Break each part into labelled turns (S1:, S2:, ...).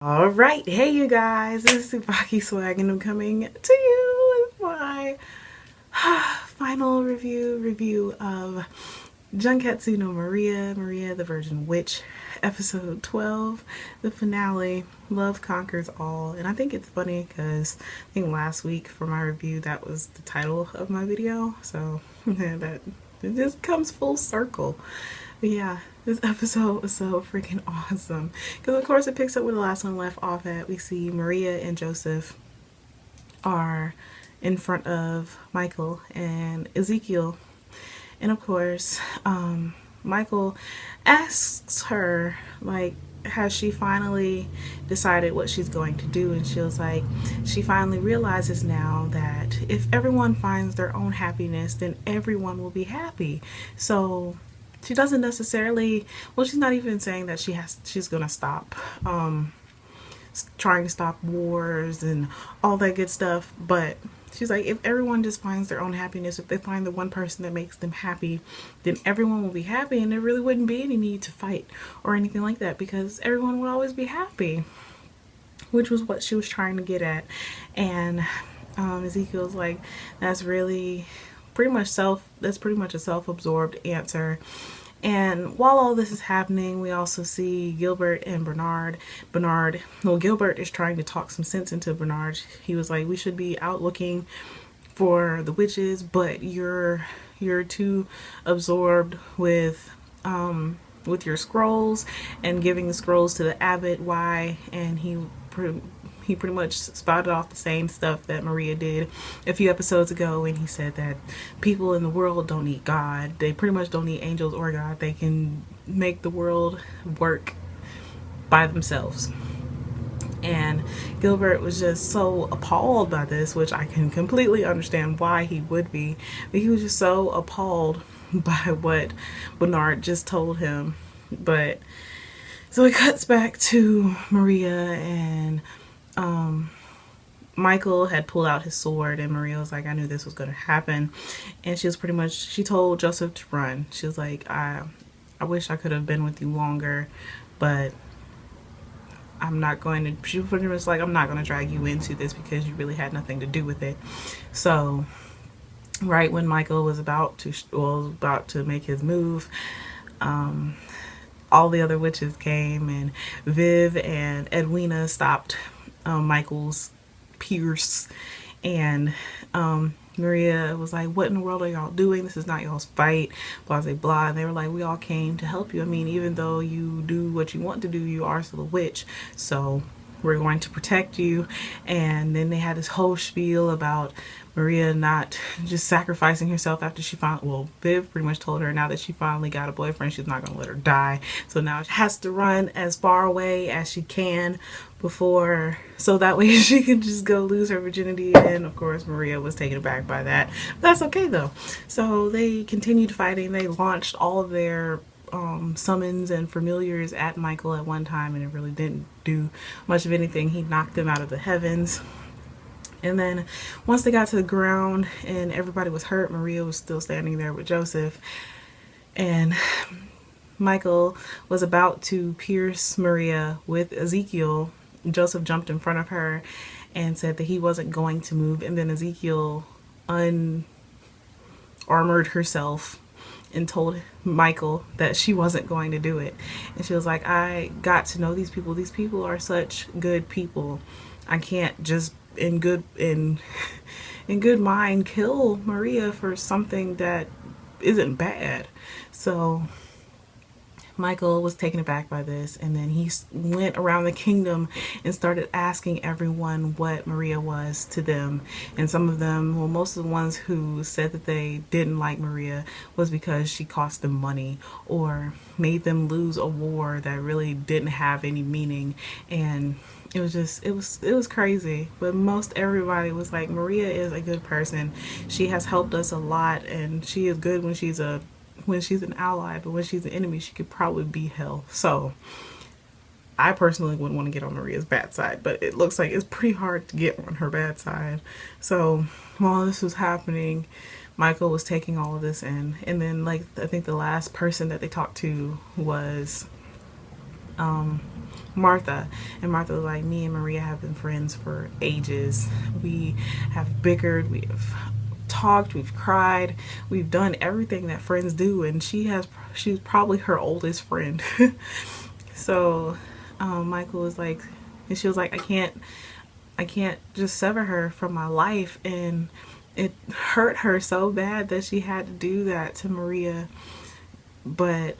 S1: Alright, hey you guys, this is TsubakiSwagg and I'm coming to you with my final review of Junketsu no Maria the Virgin Witch, episode 12, the finale, Love Conquers All. And I think it's funny because I think last week for my review that was the title of my video, so that it just comes full circle. But yeah, this episode was so freaking awesome. Because of course it picks up where the last one left off at. We see Maria and Joseph are in front of Michael and Ezekiel. And of course, Michael asks her, like, has she finally decided what she's going to do? And she was like, she finally realizes now that if everyone finds their own happiness, then everyone will be happy. So she doesn't necessarily, well, she's not even saying that she's gonna stop trying to stop wars and all that good stuff, but she's like, if everyone just finds their own happiness, if they find the one person that makes them happy, then everyone will be happy, and there really wouldn't be any need to fight or anything like that, because everyone would always be happy, which was what she was trying to get at. And Ezekiel's like, that's really that's pretty much a self-absorbed answer. And while all this is happening, we also see Gilbert and Bernard. Gilbert is trying to talk some sense into Bernard. He was like, we should be out looking for the witches, but you're too absorbed with your scrolls and giving the scrolls to the abbot. Why? And he pretty much spouted off the same stuff that Maria did a few episodes ago, and he said that people in the world don't need God. They pretty much don't need angels or God. They can make the world work by themselves. And Gilbert was just so appalled by this, which I can completely understand why he would be, but he was just so appalled by what Bernard just told him. But so it cuts back to Maria, and Michael had pulled out his sword, and Maria was like, I knew this was going to happen. And she told Joseph to run. She was like, I wish I could have been with you longer, but I'm not going to, she pretty much like, I'm not going to drag you into this because you really had nothing to do with it. So right when Michael was about to make his move, all the other witches came, and Viv and Edwina stopped Michael's pierce, and Maria was like, what in the world are y'all doing? This is not y'all's fight, blah blah blah. And they were like, we all came to help you. I mean, even though you do what you want to do, you are still a witch, so we're going to protect you. And then they had this whole spiel about Maria not just sacrificing herself after she Viv pretty much told her now that she finally got a boyfriend, she's not going to let her die. So now she has to run as far away as she can before, so that way she can just go lose her virginity. And of course Maria was taken aback by that. That's okay though. So they continued fighting. They launched all of their summons and familiars at Michael at one time, and it really didn't do much of anything. He knocked them out of the heavens. And then once they got to the ground and everybody was hurt, Maria was still standing there with Joseph, and Michael was about to pierce Maria with Ezekiel. Joseph jumped in front of her and said that he wasn't going to move, and then Ezekiel unarmored herself and told Michael that she wasn't going to do it. And she was like, I got to know these people. These people are such good people. I can't just in good mind kill Maria for something that isn't bad. So Michael was taken aback by this, and then he went around the kingdom and started asking everyone what Maria was to them. And some of them, well, most of the ones who said that they didn't like Maria was because she cost them money or made them lose a war that really didn't have any meaning. And it was crazy. But most everybody was like, Maria is a good person. She has helped us a lot, and she is good when she's an ally, but when she's an enemy, she could probably be hell. So I personally wouldn't want to get on Maria's bad side, but it looks like it's pretty hard to get on her bad side. So while this was happening, Michael was taking all of this in, and then I think the last person that they talked to was Martha. And Martha was like, me and Maria have been friends for ages. We have bickered, we have talked, we've cried, we've done everything that friends do, and she's probably her oldest friend. So Michael was like, and she was like, I can't just sever her from my life. And it hurt her so bad that she had to do that to Maria. But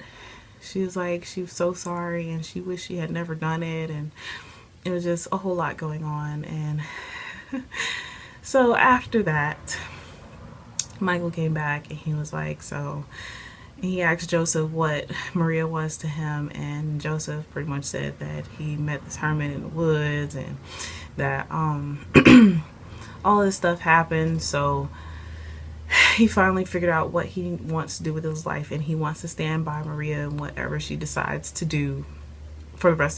S1: she was like, she was so sorry, and she wished she had never done it, and it was just a whole lot going on. And so after that, Michael came back and he was like, so he asked Joseph what Maria was to him, and Joseph pretty much said that he met this hermit in the woods, and that all this stuff happened. So he finally figured out what he wants to do with his life, and he wants to stand by Maria in whatever she decides to do for the rest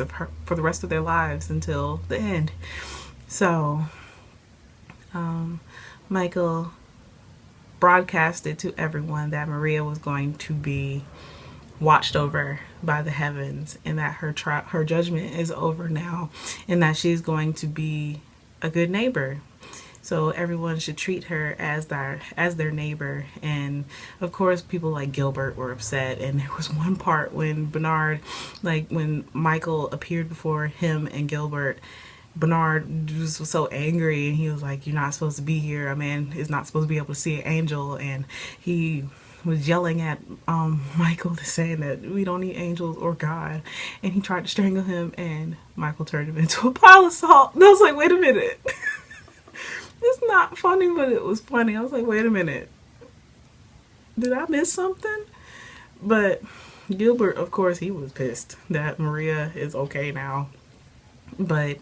S1: of their lives until the end. So Michael broadcasted to everyone that Maria was going to be watched over by the heavens, and that her judgment is over now, and that she's going to be a good neighbor. So everyone should treat her as their neighbor. And of course, people like Gilbert were upset. And there was one part when when Michael appeared before him and Gilbert, Bernard was so angry, and he was like, "You're not supposed to be here. A man is not supposed to be able to see an angel." And he was yelling at Michael, saying that we don't need angels or God. And he tried to strangle him, and Michael turned him into a pile of salt. And I was like, wait a minute. It's not funny, but it was funny. I was like, wait a minute. Did I miss something? But Gilbert, of course, he was pissed that Maria is okay now. But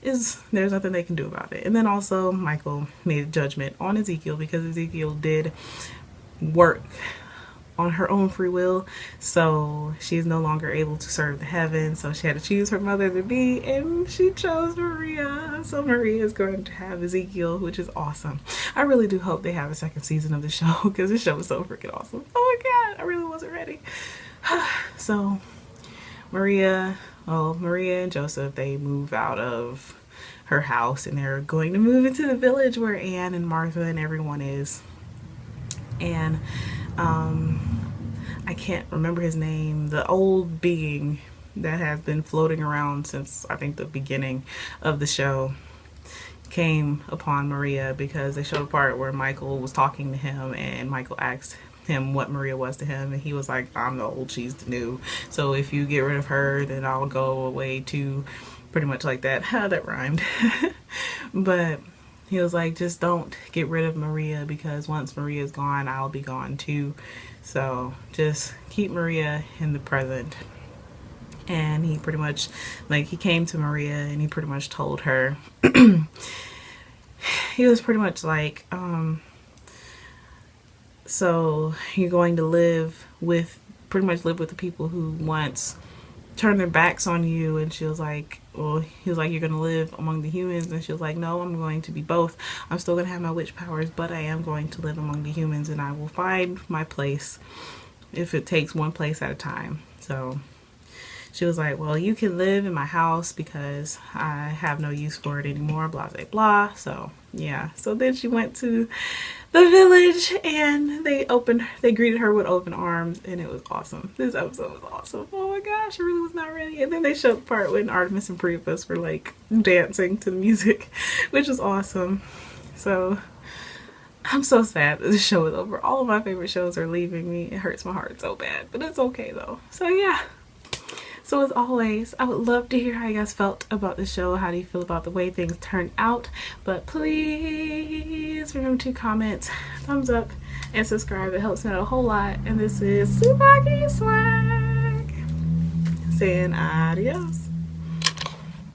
S1: there's nothing they can do about it. And then also Michael made a judgment on Ezekiel, because Ezekiel did work on her own free will, so she's no longer able to serve the heavens, so she had to choose her mother to be, and she chose Maria. So Maria is going to have Ezekiel, which is awesome. I really do hope they have a second season of the show, because the show is so freaking awesome. Oh my god, I really wasn't ready. So Maria and Joseph, they move out of her house, and they're going to move into the village where Anne and Martha and everyone is. And I can't remember his name, the old being that has been floating around since I think the beginning of the show, came upon Maria, because they showed a part where Michael was talking to him, and Michael asked him what Maria was to him, and he was like, I'm the old, she's the new, so if you get rid of her, then I'll go away too, pretty much like that. That rhymed. But he was like, just don't get rid of Maria, because once Maria's gone, I'll be gone too. So just keep Maria in the present. And he pretty much, he came to Maria, and he pretty much told her, he was pretty much like, so you're going to live with the people who once turned their backs on you. And she was like, well, he was like, you're gonna live among the humans. And she was like, no, I'm going to be both. I'm still gonna have my witch powers, but I am going to live among the humans, and I will find my place, if it takes one place at a time. So she was like, well, you can live in my house, because I have no use for it anymore, blah blah blah. So yeah, so then she went to the village, and they greeted her with open arms, and it was awesome. This episode was awesome. Oh my gosh, I really was not ready. And then they showed the part when Artemis and Priapus were dancing to the music, which was awesome. So I'm so sad that the show is over. All of my favorite shows are leaving me. It hurts my heart so bad, but it's okay though. So yeah. So as always, I would love to hear how you guys felt about the show. How do you feel about the way things turned out? But please remember to comment, thumbs up, and subscribe. It helps me out a whole lot. And this is TsubakiSwagg saying adios.